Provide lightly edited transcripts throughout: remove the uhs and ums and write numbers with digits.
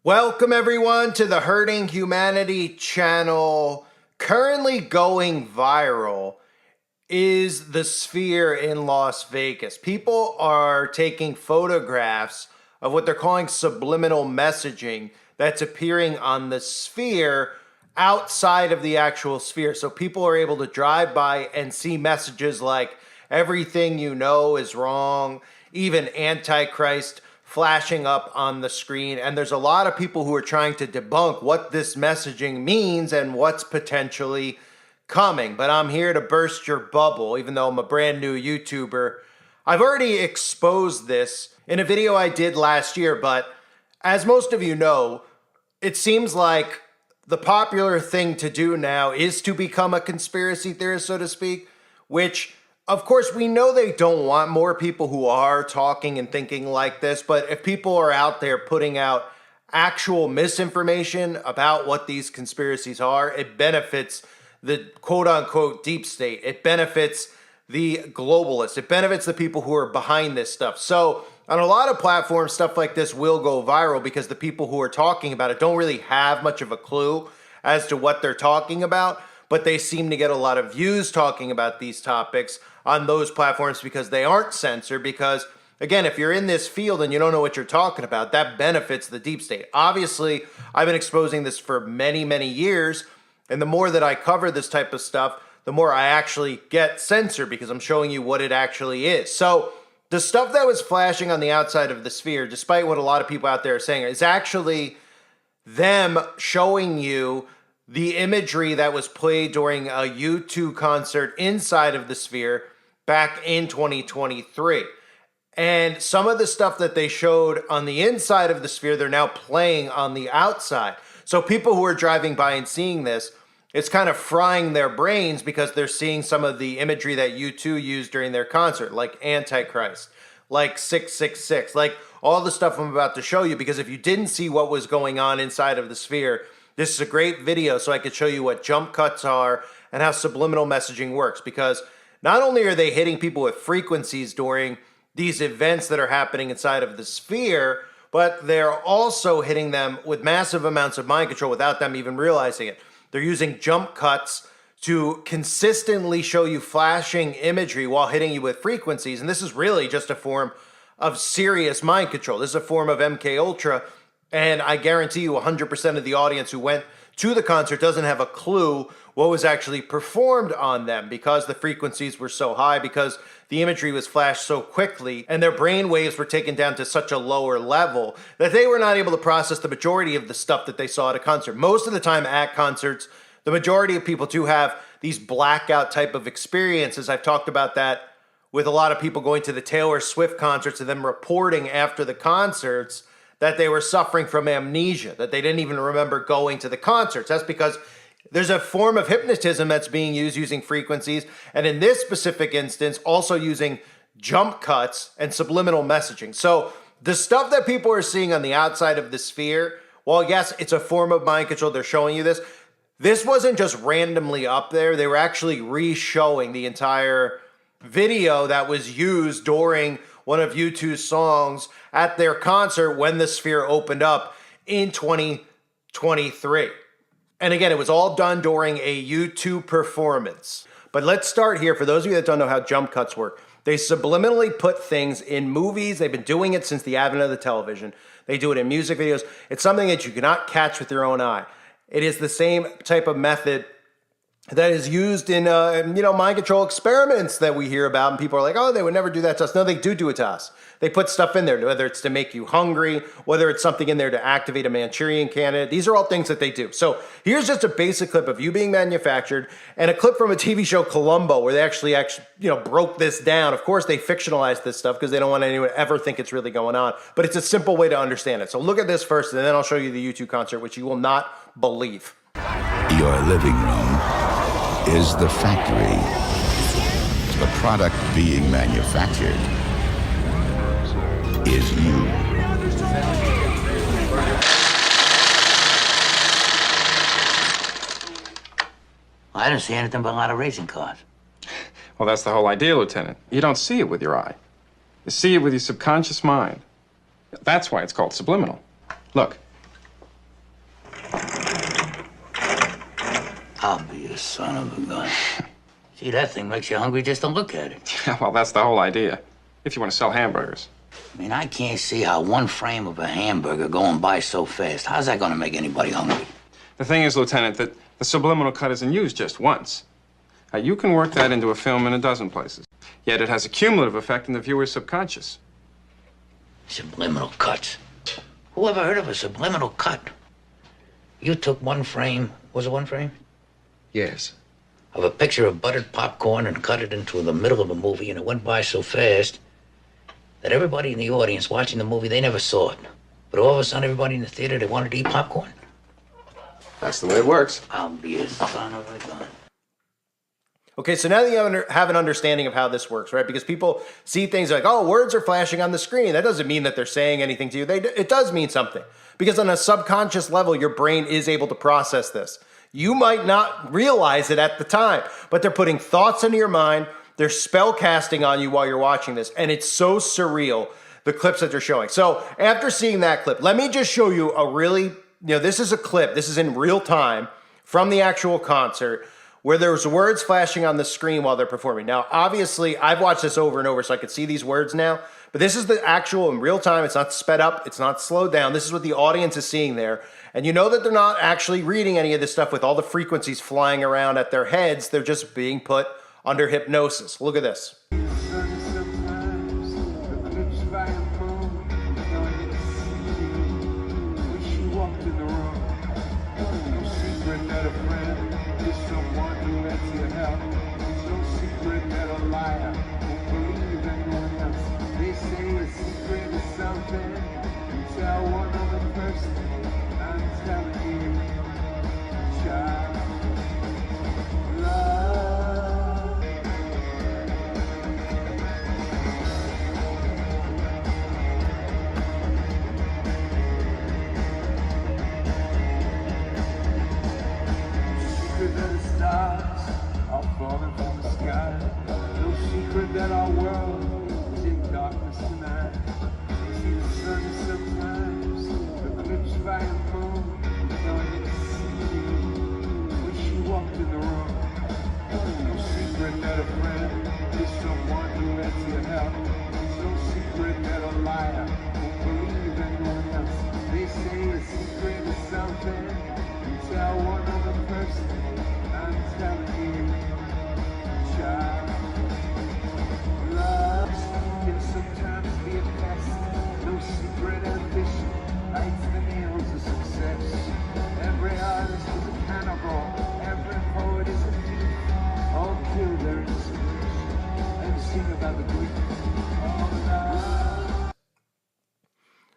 Welcome everyone to the Hurting Humanity channel. Currently going viral is the Sphere in Las Vegas. People are taking photographs of what they're calling subliminal messaging that's appearing on the Sphere outside of the actual Sphere. So people are able to drive by and see messages like everything you know is wrong, even Antichrist flashing up on the screen. And there's a lot of people who are trying to debunk what this messaging means and what's potentially coming. But I'm here to burst your bubble, even though I'm a brand new YouTuber. I've already exposed this in a video I did last year, but as most of you know, it seems like the popular thing to do now is to become a conspiracy theorist, so to speak, which of course, we know they don't want more people who are talking and thinking like this, but if people are out there putting out actual misinformation about what these conspiracies are, it benefits the quote-unquote deep state. It benefits the globalists. It benefits the people who are behind this stuff. So on a lot of platforms, stuff like this will go viral because the people who are talking about it don't really have much of a clue as to what they're talking about, but they seem to get a lot of views talking about these topics on those platforms because they aren't censored. Because again, if you're in this field and you don't know what you're talking about, that benefits the deep state. Obviously, I've been exposing this for many, many years. And the more that I cover this type of stuff, the more I actually get censored because I'm showing you what it actually is. So the stuff that was flashing on the outside of the Sphere, despite what a lot of people out there are saying, is actually them showing you the imagery that was played during a U2 concert inside of the Sphere back in 2023. And some of the stuff that they showed on the inside of the Sphere, they're now playing on the outside. So people who are driving by and seeing this, it's kind of frying their brains because they're seeing some of the imagery that U2 used during their concert, like Antichrist, like 666, like all the stuff I'm about to show you. Because if you didn't see what was going on inside of the Sphere, this is a great video so I could show you what jump cuts are and how subliminal messaging works. Because not only are they hitting people with frequencies during these events that are happening inside of the Sphere, but they're also hitting them with massive amounts of mind control without them even realizing it. They're using jump cuts to consistently show you flashing imagery while hitting you with frequencies. And this is really just a form of serious mind control. This is a form of MK Ultra. And I guarantee you 100% of the audience who went to the concert doesn't have a clue what was actually performed on them because the frequencies were so high, because the imagery was flashed so quickly, and their brain waves were taken down to such a lower level that they were not able to process the majority of the stuff that they saw at a concert. Most of the time at concerts, the majority of people do have these blackout type of experiences. I've talked about that with a lot of people going to the Taylor Swift concerts and then reporting after the concerts that they were suffering from amnesia, that they didn't even remember going to the concerts. That's because there's a form of hypnotism that's being used using frequencies, and in this specific instance, also using jump cuts and subliminal messaging. So the stuff that people are seeing on the outside of the Sphere, well, yes, it's a form of mind control. They're showing you this. This wasn't just randomly up there. They were actually re-showing the entire video that was used during one of U2's songs at their concert when the Sphere opened up in 2023. And again, it was all done during a U2 performance. But let's start here. For those of you that don't know how jump cuts work, they subliminally put things in movies. They've been doing it since the advent of the television. They do it in music videos. It's something that you cannot catch with your own eye. It is the same type of method that is used in, mind control experiments that we hear about. And people are like, oh, they would never do that to us. No, they do it to us. They put stuff in there, whether it's to make you hungry, whether it's something in there to activate a Manchurian candidate. These are all things that they do. So here's just a basic clip of you being manufactured and a clip from a TV show, Columbo, where they actually broke this down. Of course, they fictionalized this stuff because they don't want anyone to ever think it's really going on. But it's a simple way to understand it. So look at this first, and then I'll show you the U2 concert, which you will not believe. Your living room is the factory. The product being manufactured is you. I didn't see anything but a lot of racing cars. Well, that's the whole idea, Lieutenant. You don't see it with your eye. You see it with your subconscious mind. That's why it's called subliminal. Look, I'll be a son of a gun. See, that thing makes you hungry just to look at it. Yeah, well, that's the whole idea. If you want to sell hamburgers. I mean, I can't see how one frame of a hamburger going by so fast. How's that gonna make anybody hungry? The thing is, Lieutenant, that the subliminal cut isn't used just once. You can work that into a film in a dozen places. Yet it has a cumulative effect in the viewer's subconscious. Subliminal cuts. Who ever heard of a subliminal cut? You took one frame, was it one frame? Yes. Of a picture of buttered popcorn and cut it into the middle of a movie, and it went by so fast that everybody in the audience watching the movie, they never saw it. But all of a sudden, everybody in the theater, they wanted to eat popcorn. That's the way it works. I'll be a son of a gun. Okay, so now that you have an understanding of how this works, right? Because people see things like, oh, words are flashing on the screen. That doesn't mean that they're saying anything to you. It does mean something. Because on a subconscious level, your brain is able to process this. You might not realize it at the time, but they're putting thoughts into your mind. They're spell casting on you while you're watching this. And it's so surreal, the clips that they're showing. So after seeing that clip, let me just show you a really, this is a clip. This is in real time from the actual concert where there's words flashing on the screen while they're performing. Now, obviously, I've watched this over and over so I could see these words now, but this is the actual in real time. It's not sped up. It's not slowed down. This is what the audience is seeing there. And you know that they're not actually reading any of this stuff with all the frequencies flying around at their heads. They're just being put under hypnosis. Look at this. That our world is in darkness tonight. See the sun sometimes, the clips by and moon. Don't you see? Wish you walked in the room. No secret that a friend is someone who lets you help. It's no secret that a liar won't believe anyone else. They say a secret is something you tell one other person. I'm telling you, child. Sometimes be a test, no secret ambition, lights the nails of success. Every artist is a cannibal, every poet is a thief. All kill their inspiration and sing about the grief.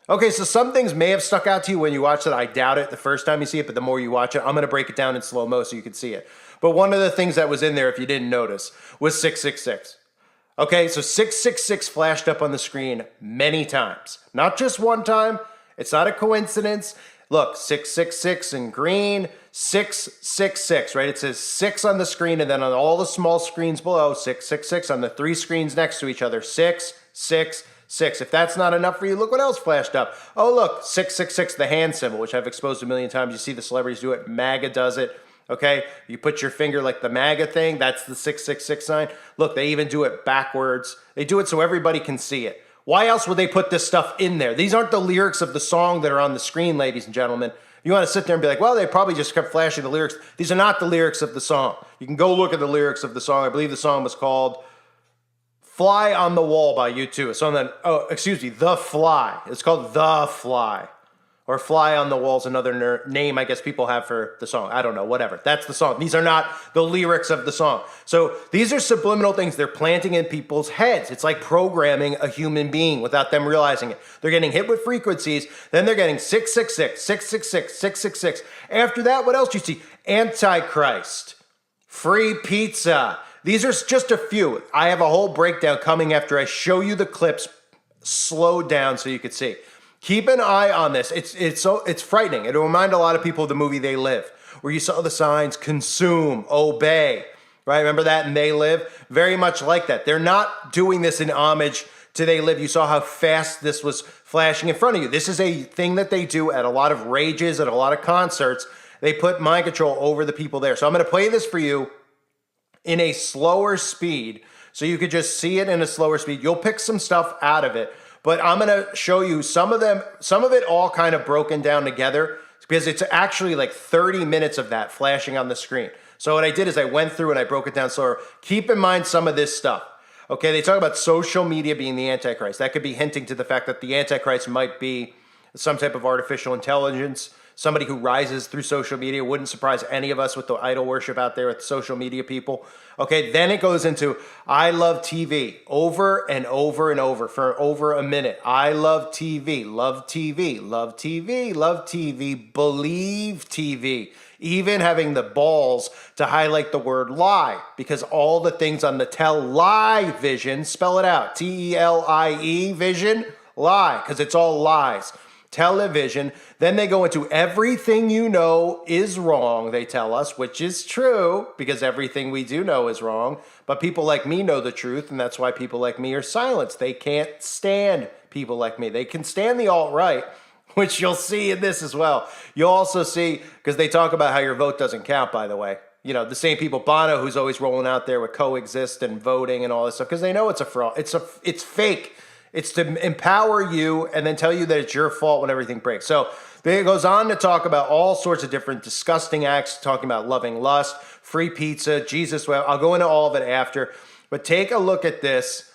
Okay, so some things may have stuck out to you when you watched it. I doubt it the first time you see it, but the more you watch it, I'm going to break it down in slow-mo so you can see it. But one of the things that was in there, if you didn't notice, was 666. Okay, so 666 flashed up on the screen many times. Not just one time. It's not a coincidence. Look, 666 in green, 666, right? It says 6 on the screen, and then on all the small screens below, 666 on the 3 screens next to each other, 666. If that's not enough for you, look what else flashed up. Oh, look, 666, the hand symbol, which I've exposed a million times. You see the celebrities do it. MAGA does it. Okay, you put your finger like the MAGA thing, that's the 666 sign. Look, they even do it backwards. They do it so everybody can see it. Why else would they put this stuff in there? These aren't the lyrics of the song that are on the screen, ladies and gentlemen. You want to sit there and be like, well, they probably just kept flashing the lyrics. These are not the lyrics of the song. You can go look at the lyrics of the song. I believe the song was called Fly on the Wall by U2. It's on The Fly. It's called The Fly. Or Fly on the Wall's another name I guess people have for the song. I don't know, whatever. That's the song. These are not the lyrics of the song. So these are subliminal things they're planting in people's heads. It's like programming a human being without them realizing it. They're getting hit with frequencies, then they're getting 666, 666, 666. After that, what else do you see? Antichrist, free pizza. These are just a few. I have a whole breakdown coming after I show you the clips slowed down so you can see. Keep an eye on this. It's frightening. It'll remind a lot of people of the movie They Live, where you saw the signs, consume, obey, right? Remember that in They Live? Very much like that. They're not doing this in homage to They Live. You saw how fast this was flashing in front of you. This is a thing that they do at a lot of rages, at a lot of concerts, They put mind control over the people there. So I'm going to play this for you in a slower speed so you could just see it in a slower speed. You'll pick some stuff out of it, but I'm going to show you some of it all kind of broken down together because it's actually like 30 minutes of that flashing on the screen. So what I did is I went through and I broke it down slower. Keep in mind some of this stuff. Okay, they talk about social media being the Antichrist. That could be hinting to the fact that the Antichrist might be some type of artificial intelligence, somebody who rises through social media. Wouldn't surprise any of us with the idol worship out there with social media people. Okay, then it goes into I love TV over and over and over for over a minute. I love TV, love TV, love TV, love TV, believe TV. Even having the balls to highlight the word lie, because all the things on the television, spell it out, T-E-L-I-E, vision, lie, because it's all lies. Television. Then they go into everything you know is wrong, they tell us, which is true, because everything we do know is wrong. But people like me know the truth, and that's why people like me are silenced. They can't stand people like me. They can stand the alt-right, which you'll see in this as well. You'll also see, because they talk about how your vote doesn't count, by the way. You know, the same people, Bono, who's always rolling out there with coexist and voting and all this stuff, because they know it's a fraud. It's fake. It's to empower you and then tell you that it's your fault when everything breaks. So then it goes on to talk about all sorts of different disgusting acts, talking about loving lust, free pizza, Jesus. Well, I'll go into all of it after. But take a look at this.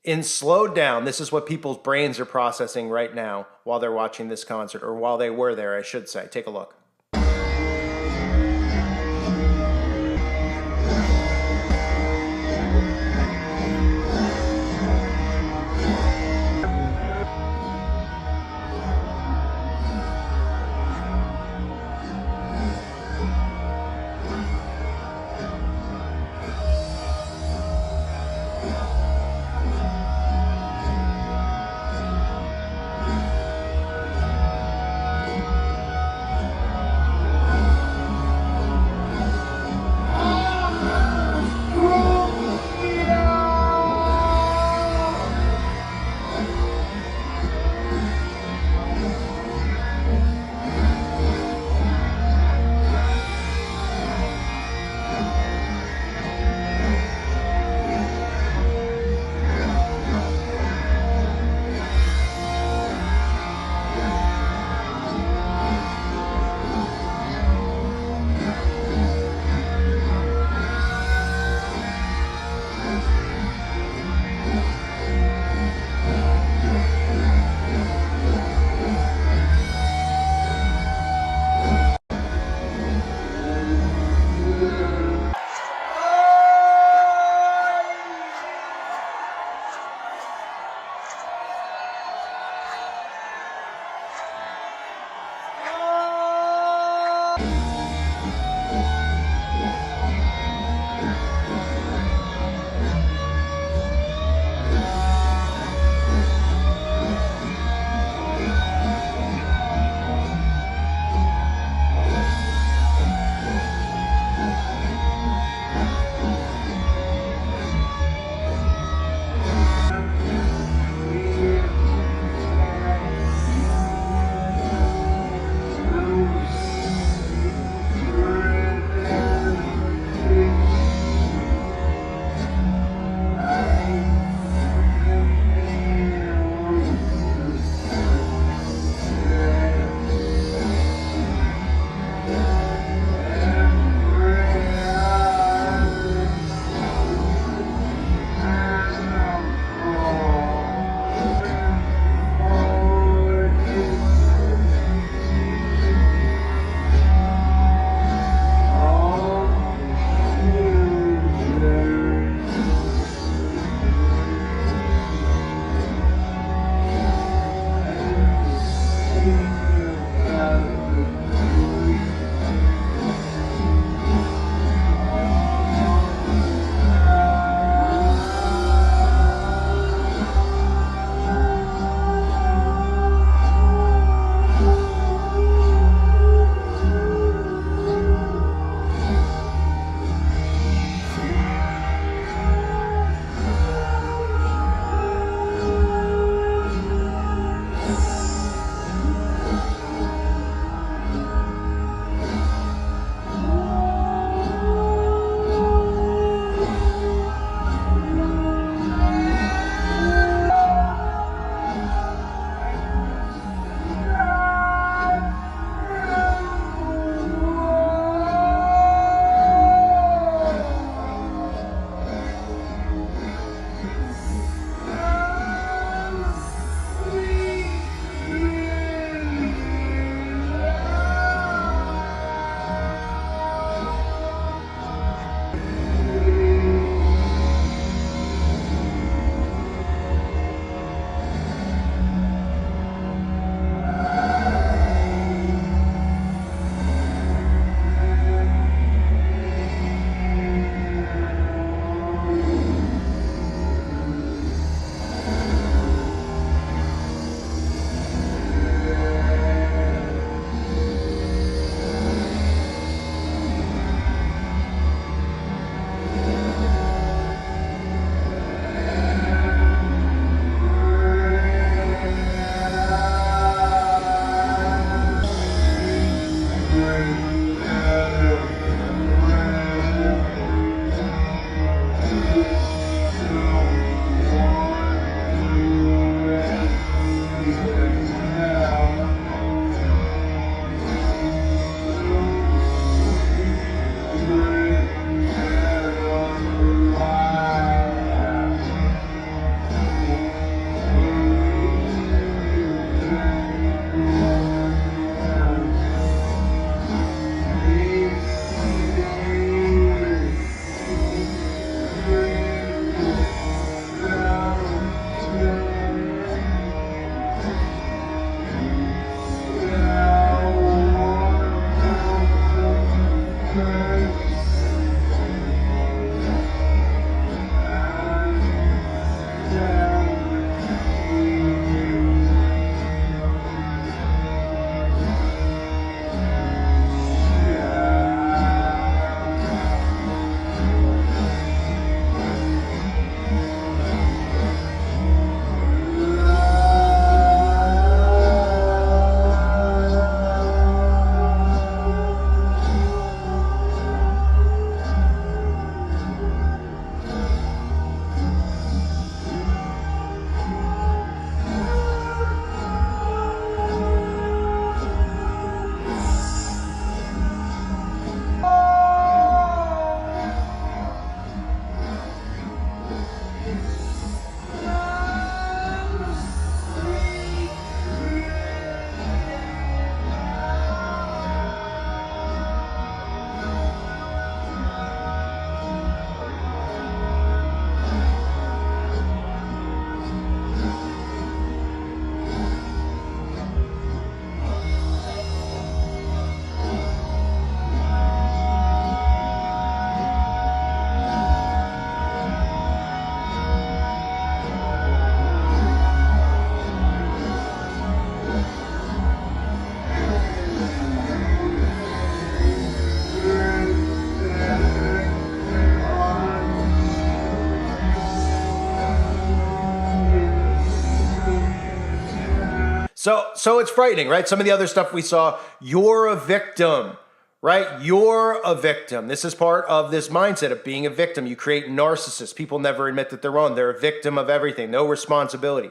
In slowed down, this is what people's brains are processing right now while they're watching this concert, or while they were there, I should say. Take a look. So it's frightening, right? Some of the other stuff we saw, you're a victim, right? You're a victim. This is part of this mindset of being a victim. You create narcissists. People never admit that they're wrong. They're a victim of everything. No responsibility,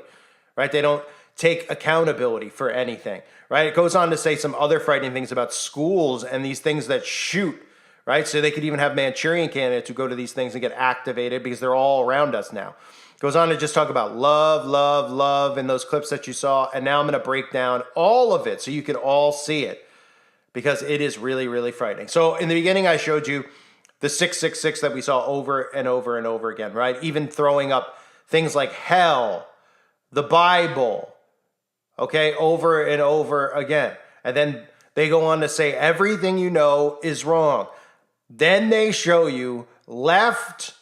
right? They don't take accountability for anything, right? It goes on to say some other frightening things about schools and these things that shoot, right? So they could even have Manchurian candidates who go to these things and get activated because they're all around us now. Goes on to just talk about love, love, love in those clips that you saw. And now I'm going to break down all of it so you can all see it because it is really, really frightening. So in the beginning, I showed you the 666 that we saw over and over and over again, right? Even throwing up things like hell, the Bible, okay, over and over again. And then they go on to say everything you know is wrong. Then they show you left,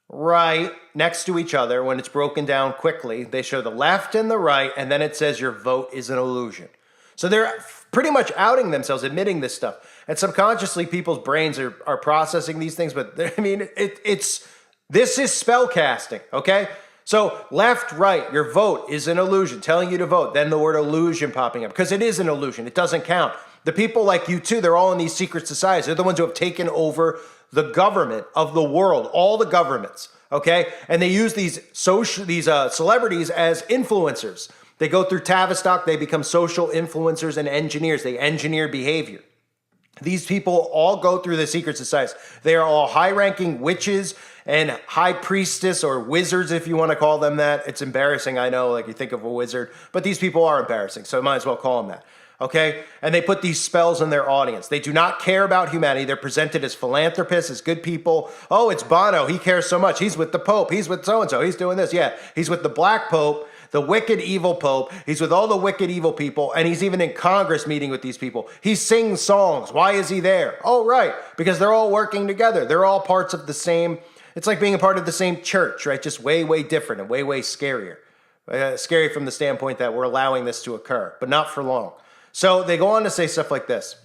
right, next to each other when it's broken down quickly. They show the left and the right, and then it says your vote is an illusion. So they're pretty much outing themselves, admitting this stuff. And subconsciously, people's brains are processing these things, but I mean, this is spell casting, okay? So left, right, your vote is an illusion, telling you to vote. Then the word illusion popping up, because it is an illusion. It doesn't count. The people like you too, they're all in these secret societies. They're the ones who have taken over the government of the world, all the governments, okay? And they use these celebrities as influencers. They go through Tavistock, they become social influencers and engineers. They engineer behavior. These people all go through the secret societies. They are all high-ranking witches and high priestess or wizards, if you want to call them that. It's embarrassing, I know, like you think of a wizard, but these people are embarrassing, so I might as well call them that. Okay? And they put these spells on their audience. They do not care about humanity. They're presented as philanthropists, as good people. Oh, it's Bono. He cares so much. He's with the Pope. He's with so-and-so. He's doing this. Yeah, he's with the Black Pope, the wicked, evil Pope. He's with all the wicked, evil people. And he's even in Congress meeting with these people. He sings songs. Why is he there? Oh, right. Because they're all working together. They're all parts of the same. It's like being a part of the same church, right? Just way, way different and way, way scarier. Scary from the standpoint that we're allowing this to occur, but not for long. So they go on to say stuff like this.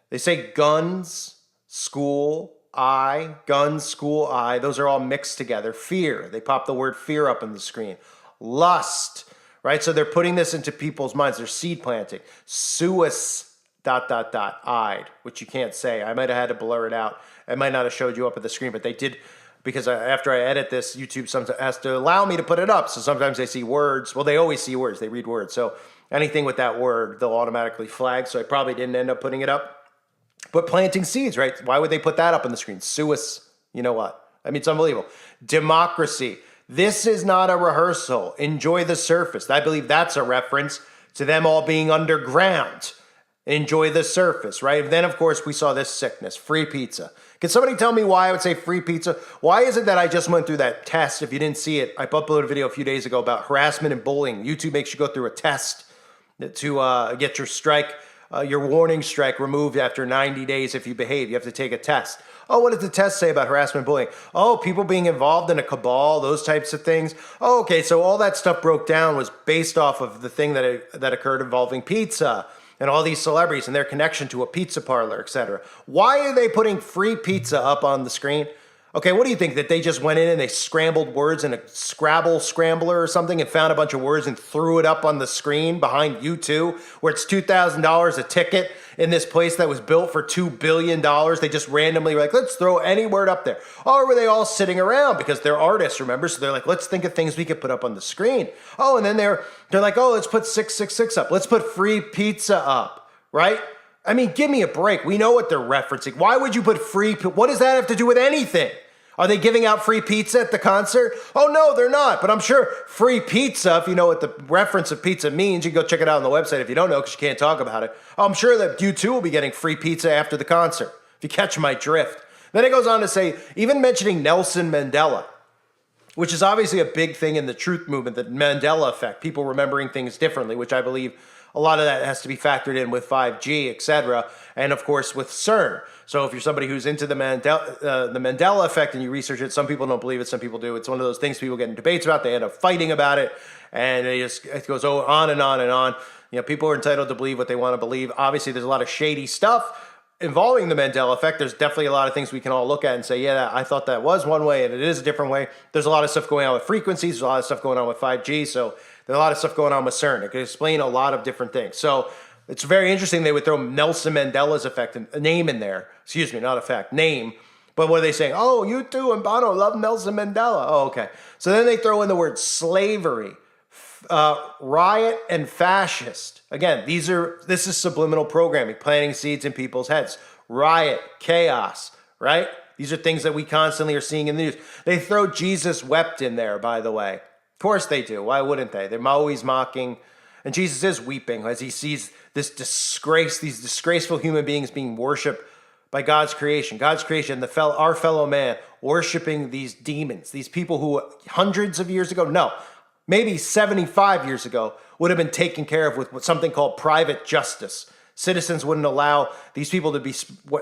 They say guns, school, I, guns, school, I. Those are all mixed together. Fear. They pop the word fear up on the screen. Lust, right? So they're putting this into people's minds. They're seed planting. Suicide, ... I'd, which you can't say. I might have had to blur it out. I might not have showed you up at the screen, but they did, because after I edit this, YouTube sometimes has to allow me to put it up. So sometimes they see words. Well, they always see words. They read words. So anything with that word, they'll automatically flag. So I probably didn't end up putting it up. But planting seeds, right? Why would they put that up on the screen? Suicide, you know what? I mean, it's unbelievable. Democracy. This is not a rehearsal. Enjoy the surface. I believe that's a reference to them all being underground. Enjoy the surface, right? Then, of course, we saw this sickness, free pizza. Can somebody tell me why I would say free pizza? Why is it that I just went through that test? If you didn't see it, I uploaded a video a few days ago about harassment and bullying. YouTube makes you go through a test to get your strike, your warning strike removed after 90 days if you behave. You have to take a test. Oh, what does the test say about harassment and bullying? Oh, people being involved in a cabal, those types of things. Oh, okay, so all that stuff broke down was based off of the thing that occurred involving pizza and all these celebrities and their connection to a pizza parlor, etc. Why are they putting free pizza up on the screen? Okay, what do you think? That they just went in and they scrambled words in a Scrabble scrambler or something and found a bunch of words and threw it up on the screen behind U2, where it's $2,000 a ticket in this place that was built for $2 billion? They just randomly were like, let's throw any word up there. Or were they all sitting around because they're artists, remember? So they're like, let's think of things we could put up on the screen. Oh, and then they're like, oh, let's put 666 up. Let's put free pizza up, right? I mean, give me a break. We know what they're referencing. Why would you put free? What does that have to do with anything? Are they giving out free pizza at the concert? Oh, no, they're not. But I'm sure free pizza, if you know what the reference of pizza means, you can go check it out on the website if you don't know because you can't talk about it. I'm sure that you too will be getting free pizza after the concert, if you catch my drift. Then it goes on to say, even mentioning Nelson Mandela, which is obviously a big thing in the truth movement, the Mandela effect, people remembering things differently, which I believe a lot of that has to be factored in with 5G, etc., and of course with CERN. So if you're somebody who's into the Mandela effect and you research it, some people don't believe it, some people do. It's one of those things people get in debates about. They end up fighting about it, and it goes on and on and on. You know, people are entitled to believe what they want to believe. Obviously, there's a lot of shady stuff involving the Mandela effect. There's definitely a lot of things we can all look at and say, yeah, I thought that was one way and it is a different way. There's a lot of stuff going on with frequencies. There's a lot of stuff going on with 5G. So There's a lot of stuff going on with CERN. It could explain a lot of different things. So it's very interesting they would throw Nelson Mandela's effect, a name in there. Excuse me, not effect, name. But what are they saying? Oh, you too and Bono love Nelson Mandela. Oh, okay. So then they throw in the word slavery, riot, and fascist. Again, this is subliminal programming, planting seeds in people's heads. Riot, chaos, right? These are things that we constantly are seeing in the news. They throw Jesus wept in there, by the way. Of course they do. Why wouldn't they? They're always mocking. And Jesus is weeping as he sees this disgrace, these disgraceful human beings being worshipped by God's creation, our fellow man, worshiping these demons, these people who hundreds of years ago, no, maybe 75 years ago, would have been taken care of with something called private justice. Citizens wouldn't allow these people to be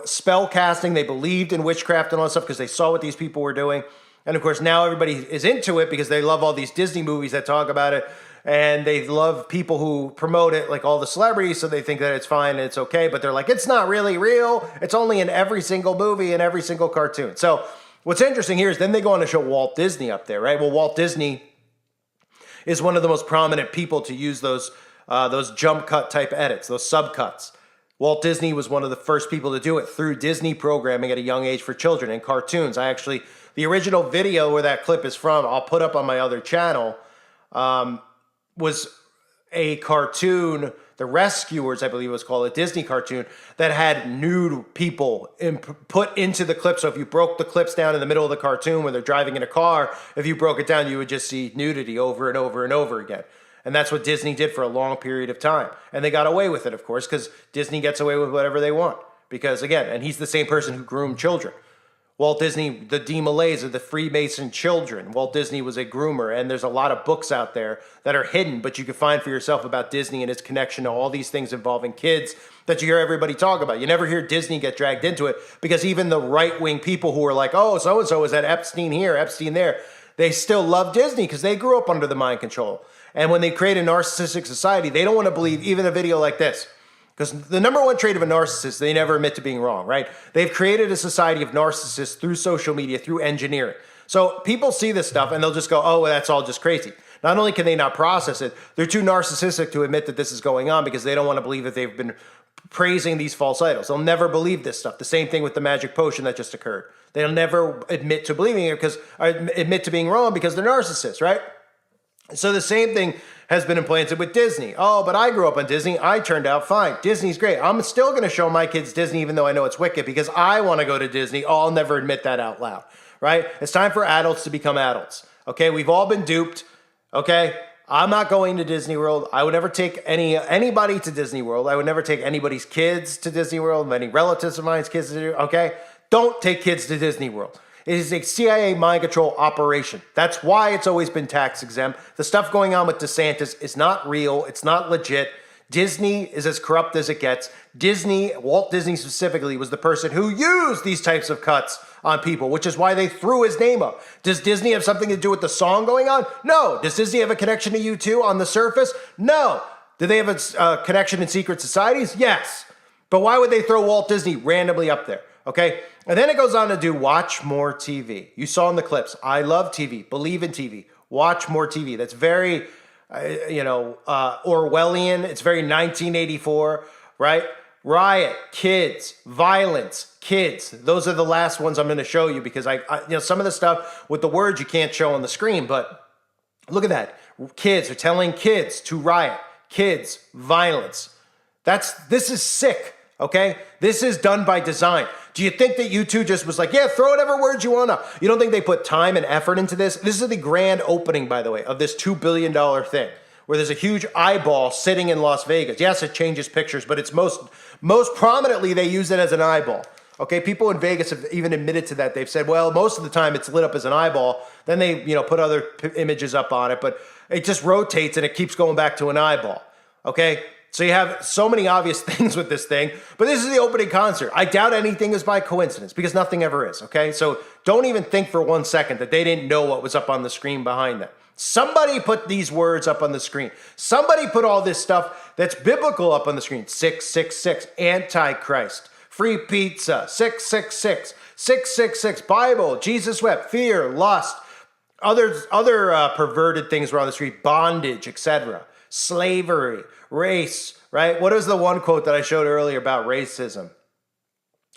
spell casting. They believed in witchcraft and all that stuff because they saw what these people were doing. And of course, now everybody is into it because they love all these Disney movies that talk about it. And they love people who promote it, like all the celebrities, so they think that it's fine and it's okay. But they're like, it's not really real. It's only in every single movie and every single cartoon. So what's interesting here is then they go on to show Walt Disney up there, right? Well, Walt Disney is one of the most prominent people to use those jump cut type edits, those subcuts. Walt Disney was one of the first people to do it through Disney programming at a young age for children and cartoons. The original video where that clip is from, I'll put up on my other channel, was a cartoon, The Rescuers, I believe it was called, a Disney cartoon that had nude people put into the clip. So if you broke the clips down in the middle of the cartoon when they're driving in a car, if you broke it down, you would just see nudity over and over and over again. And that's what Disney did for a long period of time. And they got away with it, of course, because Disney gets away with whatever they want. Because, again, and he's the same person who groomed children. Walt Disney, the DeMolays are the Freemason children. Walt Disney was a groomer, and there's a lot of books out there that are hidden, but you can find for yourself about Disney and its connection to all these things involving kids that you hear everybody talk about. You never hear Disney get dragged into it, because even the right-wing people who are like, oh, so-and-so is at Epstein here, Epstein there, they still love Disney because they grew up under the mind control. And when they create a narcissistic society, they don't want to believe even a video like this. Because the number one trait of a narcissist, they never admit to being wrong, right? They've created a society of narcissists through social media, through engineering. So people see this stuff and they'll just go, oh, well, that's all just crazy. Not only can they not process it, they're too narcissistic to admit that this is going on because they don't want to believe that they've been praising these false idols. They'll never believe this stuff. The same thing with the magic potion that just occurred. They'll never admit to believing it admit to being wrong because they're narcissists, right? So the same thing has been implanted with Disney. Oh, but I grew up on Disney. I turned out fine. Disney's great. I'm still going to show my kids Disney even though I know it's wicked because I want to go to Disney. Oh, I'll never admit that out loud, right? It's time for adults to become adults, okay? We've all been duped, okay? I'm not going to Disney World. I would never take anybody to Disney World. I would never take anybody's kids to Disney World, any relatives of mine's kids to do, okay? Don't take kids to Disney World. It is a CIA mind control operation. That's why it's always been tax exempt. The stuff going on with DeSantis is not real. It's not legit. Disney is as corrupt as it gets. Walt Disney specifically, was the person who used these types of cuts on people, which is why they threw his name up. Does Disney have something to do with the song going on? No. Does Disney have a connection to U2 on the surface? No. Do they have a connection in secret societies? Yes. But why would they throw Walt Disney randomly up there? Okay? And then it goes on to do watch more TV. You saw in the clips, I love TV, believe in TV, watch more TV. That's very, Orwellian. It's very 1984, right? Riot, kids, violence, kids. Those are the last ones I'm going to show you because some of the stuff with the words you can't show on the screen, but look at that. Kids are telling kids to riot. Kids, violence. This is sick, okay? This is done by design. Do you think that U2 just was like, yeah, throw whatever words you want up? You don't think they put time and effort into this? This is the grand opening, by the way, of this $2 billion thing, where there's a huge eyeball sitting in Las Vegas. Yes, it changes pictures, but it's most prominently they use it as an eyeball. Okay, people in Vegas have even admitted to that. They've said, well, most of the time it's lit up as an eyeball. Then they, put other images up on it, but it just rotates and it keeps going back to an eyeball. Okay? So you have so many obvious things with this thing, but this is the opening concert. I doubt anything is by coincidence because nothing ever is, okay? So don't even think for 1 second that they didn't know what was up on the screen behind them. Somebody put these words up on the screen. Somebody put all this stuff that's biblical up on the screen. 666, Antichrist, free pizza, 666, 666, Bible, Jesus wept, fear, lust, other perverted things were on the street, bondage, etc., slavery, race, right? What was the one quote that I showed earlier about racism,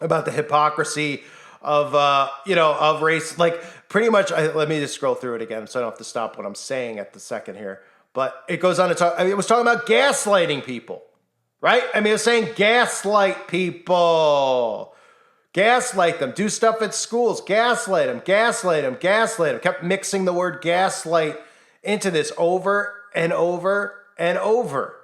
about the hypocrisy of of race? Like pretty much, let me just scroll through it again so I don't have to stop what I'm saying at the second here. But it goes on to talk. It was talking about gaslighting people, right? I mean, it was saying gaslight people. Gaslight them. Do stuff at schools. Gaslight them. Gaslight them. Gaslight them. Kept mixing the word gaslight into this over and over and over.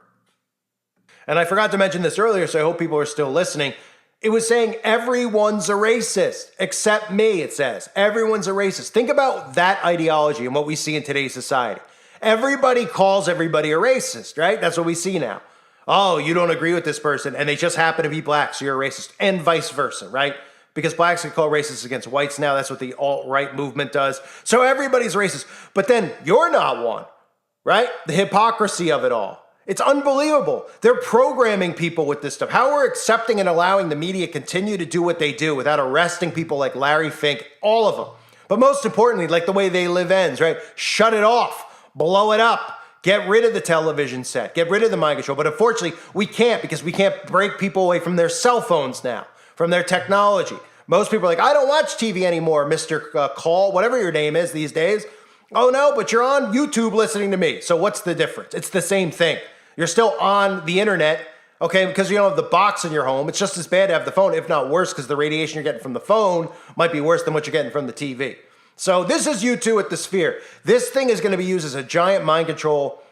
And I forgot to mention this earlier, so I hope people are still listening. It was saying everyone's a racist except me, it says. Everyone's a racist. Think about that ideology and what we see in today's society. Everybody calls everybody a racist, right? That's what we see now. Oh, you don't agree with this person, and they just happen to be black, so you're a racist, and vice versa, right? Because blacks get called racist against whites now. That's what the alt-right movement does. So everybody's racist, but then you're not one, right? The hypocrisy of it all. It's unbelievable. They're programming people with this stuff. How we're accepting and allowing the media continue to do what they do without arresting people like Larry Fink, all of them. But most importantly, like the way they live ends, right? Shut it off, blow it up. Get rid of the television set. Get rid of the mind control. But unfortunately, we can't because we can't break people away from their cell phones now, from their technology. Most people are like, I don't watch TV anymore, Mr. Call, whatever your name is these days. Oh, no, but you're on YouTube listening to me. So what's the difference? It's the same thing. You're still on the internet, okay, because you don't have the box in your home. It's just as bad to have the phone, if not worse, because the radiation you're getting from the phone might be worse than what you're getting from the TV. So this is U2 at the Sphere. This thing is going to be used as a giant mind control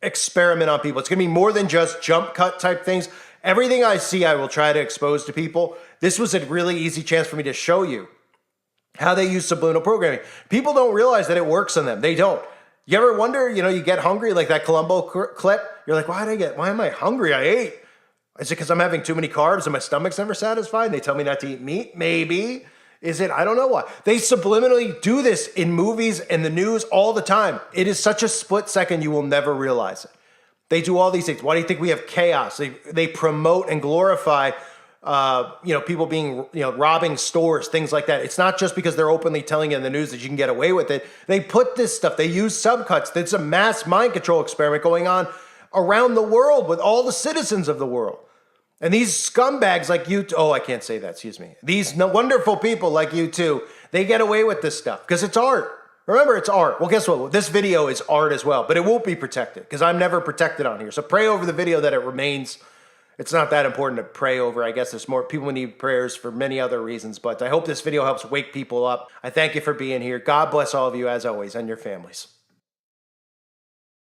experiment on people. It's going to be more than just jump cut type things. Everything I see, I will try to expose to people. This was a really easy chance for me to show you how they use subliminal programming. People don't realize that it works on them. They don't. You ever wonder, you get hungry, like that Columbo clip? You're like, why am I hungry? I ate. Is it because I'm having too many carbs and my stomach's never satisfied? And they tell me not to eat meat? Maybe. Is it? I don't know why. They subliminally do this in movies and the news all the time. It is such a split second, you will never realize it. They do all these things. Why do you think we have chaos? They promote and glorify, people being, robbing stores, things like that. It's not just because they're openly telling you in the news that you can get away with it. They put this stuff, they use subcuts. There's a mass mind control experiment going on around the world with all the citizens of the world. And these scumbags like you, I can't say that, excuse me. These wonderful people like U2, they get away with this stuff because it's art. Remember, it's art. Well, guess what? This video is art as well, but it won't be protected because I'm never protected on here. So pray over the video that it remains. It's not that important to pray over. I guess there's more people need prayers for many other reasons, but I hope this video helps wake people up. I thank you for being here. God bless all of you as always and your families.